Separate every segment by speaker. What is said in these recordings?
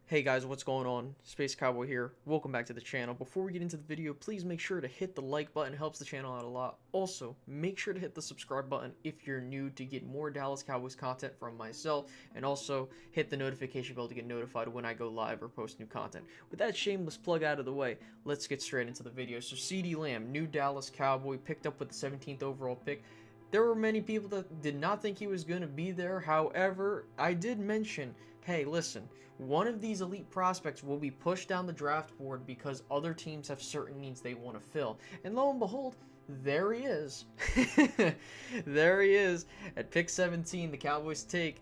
Speaker 1: Hey guys, what's going on? Space Cowboy here. Welcome back to the channel. Before we get into the video, please make sure to hit the like button. It helps the channel out a lot. Also, make sure to hit the subscribe button if you're new to get more Dallas Cowboys content from myself. And also, hit the notification bell to get notified when I go live or post new content. With that shameless plug out of the way, let's get straight into the video. So CeeDee Lamb, new Dallas Cowboy, picked up with the 17th overall pick. There were many people that did not think he was going to be there. However, I did mention, hey, listen, one of these elite prospects will be pushed down the draft board because other teams have certain needs they want to fill. And lo and behold, there he is. There he is. At pick 17, the Cowboys take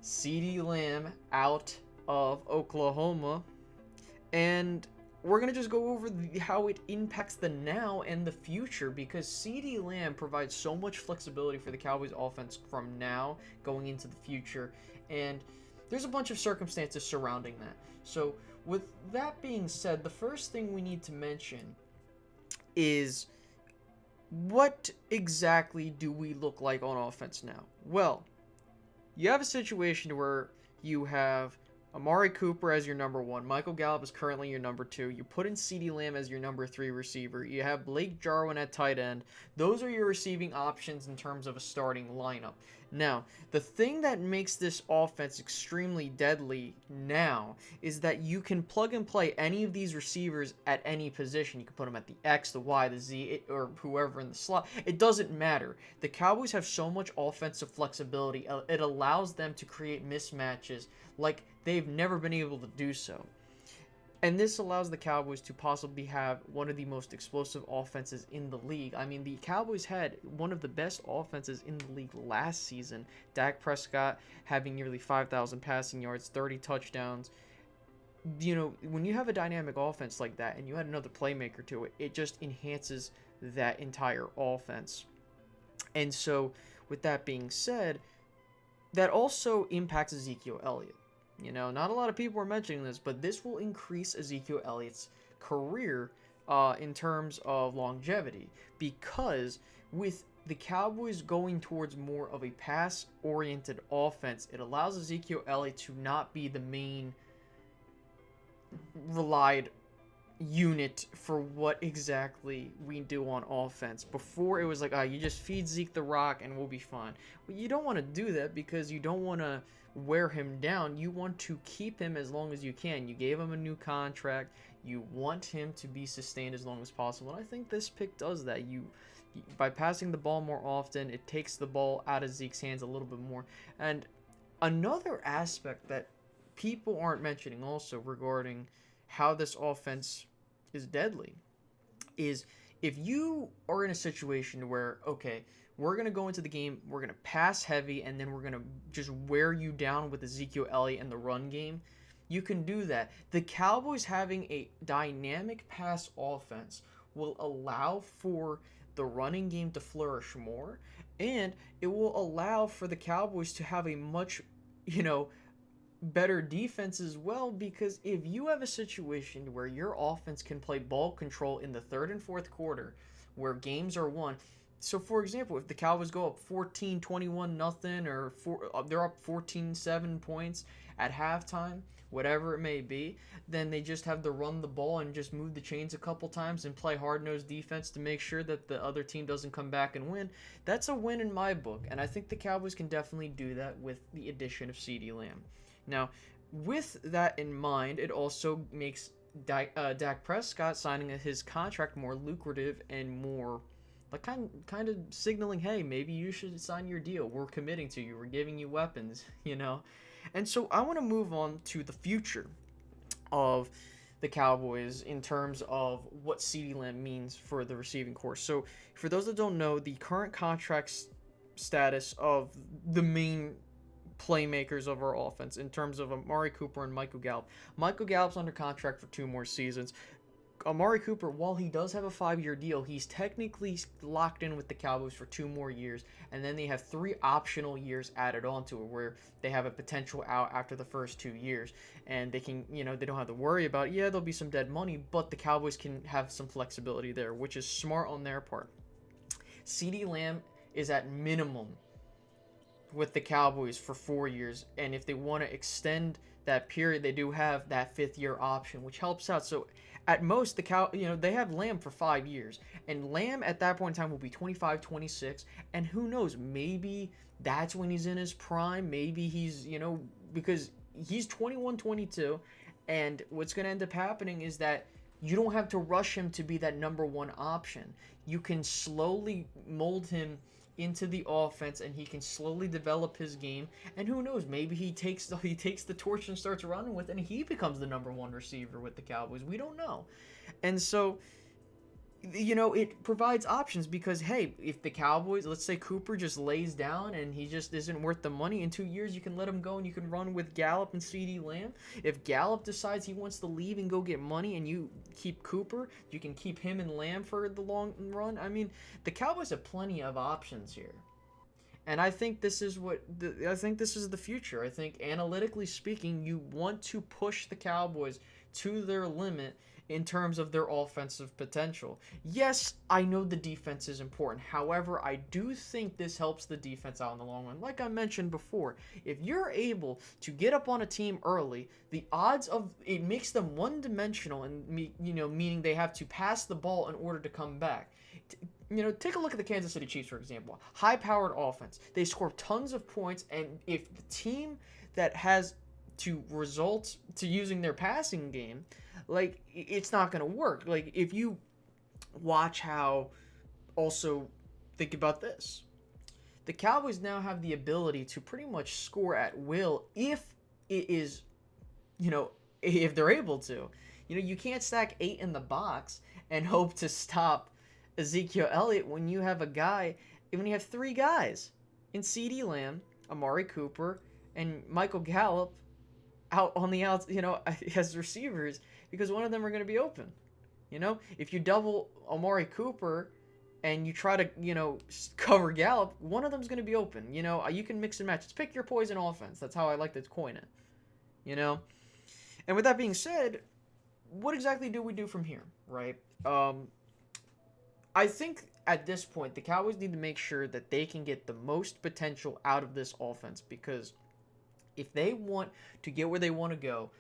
Speaker 1: CeeDee Lamb out of Oklahoma. And we're going to just go over how it impacts the now and the future, because CeeDee Lamb provides so much flexibility for the Cowboys offense from now going into the future, and there's a bunch of circumstances surrounding that. So with that being said, the first thing we need to mention is, what exactly do we look like on offense now? Well, you have a situation where you have Amari Cooper as your number one. Michael Gallup is currently your number two. You put in CeeDee Lamb as your number three receiver. You have Blake Jarwin at tight end. Those are your receiving options in terms of a starting lineup. Now, the thing that makes this offense extremely deadly now is that you can plug and play any of these receivers at any position. You can put them at the X, the Y, the Z, or whoever in the slot. It doesn't matter. The Cowboys have so much offensive flexibility. It allows them to create mismatches like they've never been able to do so. And this allows the Cowboys to possibly have one of the most explosive offenses in the league. I mean, the Cowboys had one of the best offenses in the league last season. Dak Prescott having nearly 5,000 passing yards, 30 touchdowns. You know, when you have a dynamic offense like that and you add another playmaker to it, it just enhances that entire offense. And so, with that being said, that also impacts Ezekiel Elliott. You know, not a lot of people are mentioning this, but this will increase Ezekiel Elliott's career in terms of longevity, because with the Cowboys going towards more of a pass-oriented offense, it allows Ezekiel Elliott to not be the main relied unit for what exactly we do on offense. Before, it was like, you just feed Zeke the rock and we'll be fine. Well, you don't want to do that because you don't want to wear him down. You want to keep him as long as you can. You gave him a new contract. You want him to be sustained as long as possible. And I think this pick does that. By passing the ball more often, it takes the ball out of Zeke's hands a little bit more. And another aspect that people aren't mentioning also regarding how this offense is deadly is, if you are in a situation where, okay, we're going to go into the game, we're going to pass heavy, and then we're going to just wear you down with Ezekiel Elliott and the run game, you can do that. The Cowboys having a dynamic pass offense will allow for the running game to flourish more, and it will allow for the Cowboys to have a much, better defense as well, because if you have a situation where your offense can play ball control in the third and fourth quarter where games are won. So for example, if the Cowboys go up 14-21 nothing, or they're up 14-7 points at halftime, whatever it may be, then they just have to run the ball and just move the chains a couple times and play hard-nosed defense to make sure that the other team doesn't come back and win. That's a win in my book, and I think the Cowboys can definitely do that with the addition of CeeDee Lamb. Now, with that in mind, it also makes Dak Prescott signing his contract more lucrative and more, like, kind of signaling, hey, maybe you should sign your deal. We're committing to you. We're giving you weapons, And so I want to move on to the future of the Cowboys in terms of what CeeDee Lamb means for the receiving corps. So for those that don't know, the current contract status of the main playmakers of our offense in terms of Amari Cooper and Michael Gallup. Michael Gallup's under contract for 2 more seasons. Amari Cooper, while he does have a 5-year deal, he's technically locked in with the Cowboys for 2 more years, and then they have 3 optional years added onto it where they have a potential out after the first 2 years, and they can, they don't have to worry about, there'll be some dead money, but the Cowboys can have some flexibility there, which is smart on their part. CeeDee Lamb is at minimum with the Cowboys for 4 years, and if they want to extend that period, they do have that 5th-year option, which helps out. So at most, they have Lamb for 5 years, and Lamb at that point in time will be 25, 26, and who knows, maybe that's when he's in his prime. Maybe he's, because he's 21, 22, and what's going to end up happening is that you don't have to rush him to be that number one option. You can slowly mold him into the offense, and he can slowly develop his game. And who knows, maybe he takes the torch and starts running with it, and he becomes the number one receiver with the Cowboys. We don't know. And so, it provides options because, hey, if the Cowboys, let's say Cooper just lays down and he just isn't worth the money, in 2 years you can let him go and you can run with Gallup and CeeDee Lamb. If Gallup decides he wants to leave and go get money and you keep Cooper, you can keep him and Lamb for the long run. I mean, the Cowboys have plenty of options here. And I think this is the future. I think, analytically speaking, you want to push the Cowboys to their limit in terms of their offensive potential. Yes, I know the defense is important. However, I do think this helps the defense out in the long run. Like I mentioned before, if you're able to get up on a team early, the odds of it makes them one-dimensional, and meaning they have to pass the ball in order to come back. Take a look at the Kansas City Chiefs, for example. High-powered offense. They score tons of points, and if the team that has to result to using their passing game, like, it's not going to work. Like, if you watch how, also think about this. The Cowboys now have the ability to pretty much score at will if it is, if they're able to. You can't stack 8 in the box and hope to stop Ezekiel Elliott when you have 3 guys in CeeDee Lamb, Amari Cooper, and Michael Gallup out on the outs, as receivers, because one of them are going to be open. If you double Amari Cooper and you try to, cover Gallup, one of them's going to be open. You can mix and match. It's pick your poison offense. That's how I like to coin it. And with that being said, what exactly do we do from here, right? I think at this point, the Cowboys need to make sure that they can get the most potential out of this offense, because if they want to get where they want to go,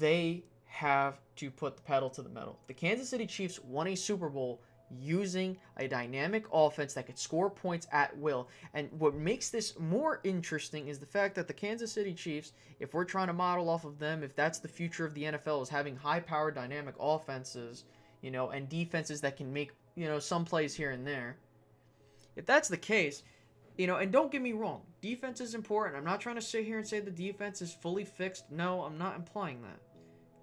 Speaker 1: they have to put the pedal to the metal. The Kansas City Chiefs won a Super Bowl using a dynamic offense that could score points at will. And what makes this more interesting is the fact that the Kansas City Chiefs, if we're trying to model off of them, if that's the future of the NFL, is having high-powered dynamic offenses, and defenses that can make, some plays here and there. If that's the case, and don't get me wrong, defense is important. I'm not trying to sit here and say the defense is fully fixed. No, I'm not implying that.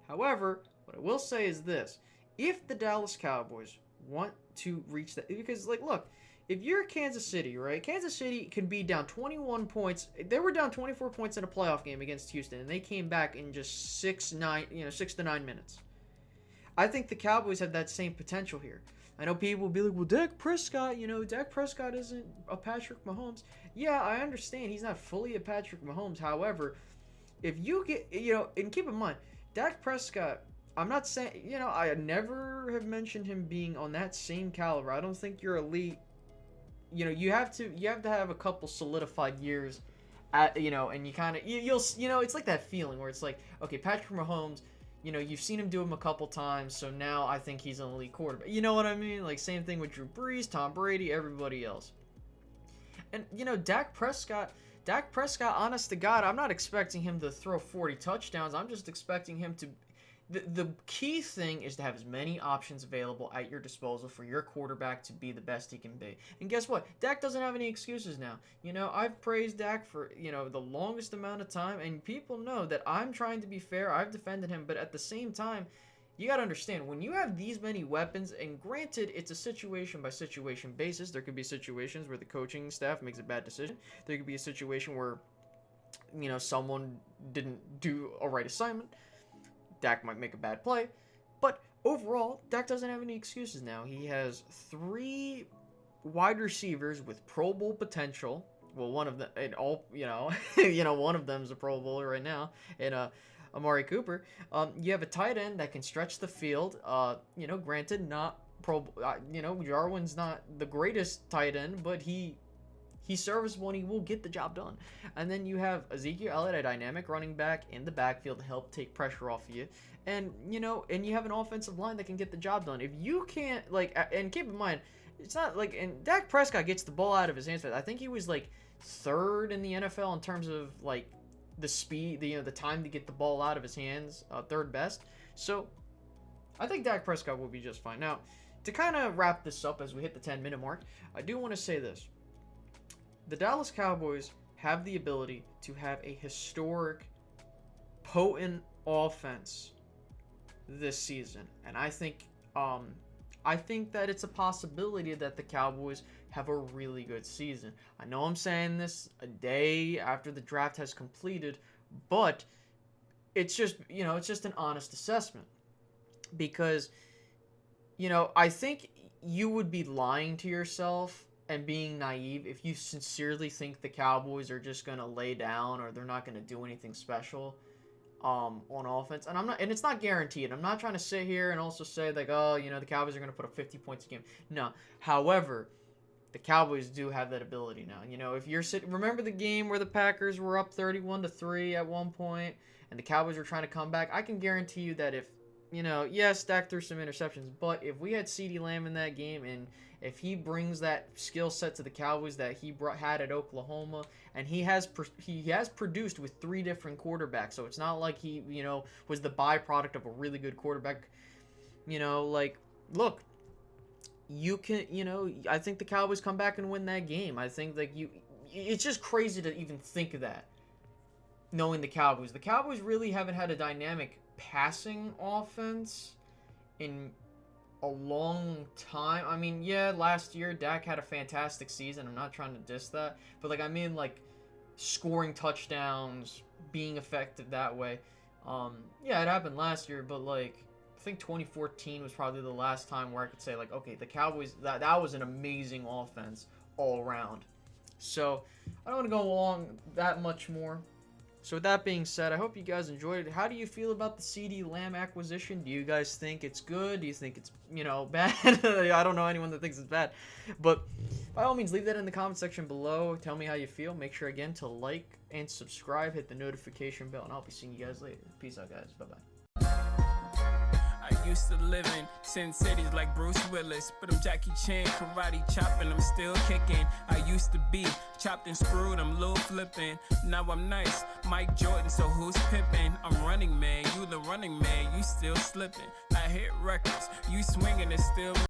Speaker 1: However, what I will say is this. If the Dallas Cowboys want to reach that, because, look, if you're Kansas City, right? Kansas City can be down 21 points. They were down 24 points in a playoff game against Houston, and they came back in just 6 to 9 minutes. I think the Cowboys have that same potential here. I know people will be like, well, Dak Prescott, Dak Prescott isn't a Patrick Mahomes. Yeah, I understand he's not fully a Patrick Mahomes. However, if you get, and keep in mind, Dak Prescott, I'm not saying, I never have mentioned him being on that same caliber. I don't think you're elite. You have to have a couple solidified years and you kind of, it's like that feeling where it's like, okay, Patrick Mahomes, you've seen him do him a couple times, so now I think he's an elite quarterback. You know what I mean? Like, same thing with Drew Brees, Tom Brady, everybody else. And, Dak Prescott, honest to God, I'm not expecting him to throw 40 touchdowns. I'm just expecting him to... The key thing is to have as many options available at your disposal for your quarterback to be the best he can be. And guess what? Dak doesn't have any excuses now. I've praised Dak for, the longest amount of time, and people know that I'm trying to be fair. I've defended him, but at the same time, you got to understand, when you have these many weapons, and granted, it's a situation-by-situation basis. There could be situations where the coaching staff makes a bad decision. There could be a situation where, someone didn't do a right assignment. Dak might make a bad play, but overall, Dak doesn't have any excuses now. He has 3 wide receivers with Pro Bowl potential. Well, one of them, one of them's a Pro Bowler right now, and Amari Cooper. You have a tight end that can stretch the field. Granted, not Jarwin's not the greatest tight end, but he He's serviceable and he will get the job done. And then you have Ezekiel Elliott, a dynamic running back in the backfield to help take pressure off of you. And, you know, and you have an offensive line that can get the job done. If you can't, like, and keep in mind, it's not like, and Dak Prescott gets the ball out of his hands. I think he was, like, 3rd in the NFL in terms of, like, the speed, the time to get the ball out of his hands, 3rd best. So, I think Dak Prescott will be just fine. Now, to kind of wrap this up as we hit the 10-minute mark, I do want to say this. The Dallas Cowboys have the ability to have a historic, potent offense this season, and I think that it's a possibility that the Cowboys have a really good season. I know I'm saying this a day after the draft has completed, but it's just, you know, it's just an honest assessment, because, you know, I think you would be lying to yourself and being naive if you sincerely think the Cowboys are just going to lay down or they're not going to do anything special on offense. And it's not guaranteed. I'm not trying to sit here and also say, like, oh, you know, the Cowboys are going to put up 50 points a game. No. However, the Cowboys do have that ability now. You know, if you're remember the game where the Packers were up 31-3 at one point and the Cowboys were trying to come back? I can guarantee you that if, you know, yes, Dak threw some interceptions, but if we had CeeDee Lamb in that game, and if he brings that skill set to the Cowboys that he had at Oklahoma, and he has produced with 3 different quarterbacks, so it's not like he, you know, was the byproduct of a really good quarterback. You know, like, look, you can, you know, I think the Cowboys come back and win that game. I think, like, it's just crazy to even think of that, knowing the Cowboys. The Cowboys really haven't had a dynamic passing offense in a long time. I mean, yeah, last year Dak had a fantastic season. I'm not trying to diss that, but, like, I mean, like, scoring touchdowns, being effective that way. Yeah, it happened last year, but, like, I think 2014 was probably the last time where I could say, like, okay, the Cowboys, that was an amazing offense all around. So I don't want to go along that much more. So with that being said, I hope you guys enjoyed it. How do you feel about the CeeDee Lamb acquisition? Do you guys think it's good? Do you think it's, you know, bad? I don't know anyone that thinks it's bad. But by all means, leave that in the comment section below. Tell me how you feel. Make sure, again, to like and subscribe. Hit the notification bell, and I'll be seeing you guys later. Peace out, guys. Bye-bye.
Speaker 2: I used to live in Sin Cities like Bruce Willis, but I'm Jackie Chan, karate chopping, I'm still kicking. I used to be chopped and screwed, I'm Lil flipping. Now I'm nice, Mike Jordan, so who's pippin'? I'm running man, you the running man, you still slipping. I hit records, you swinging, it's still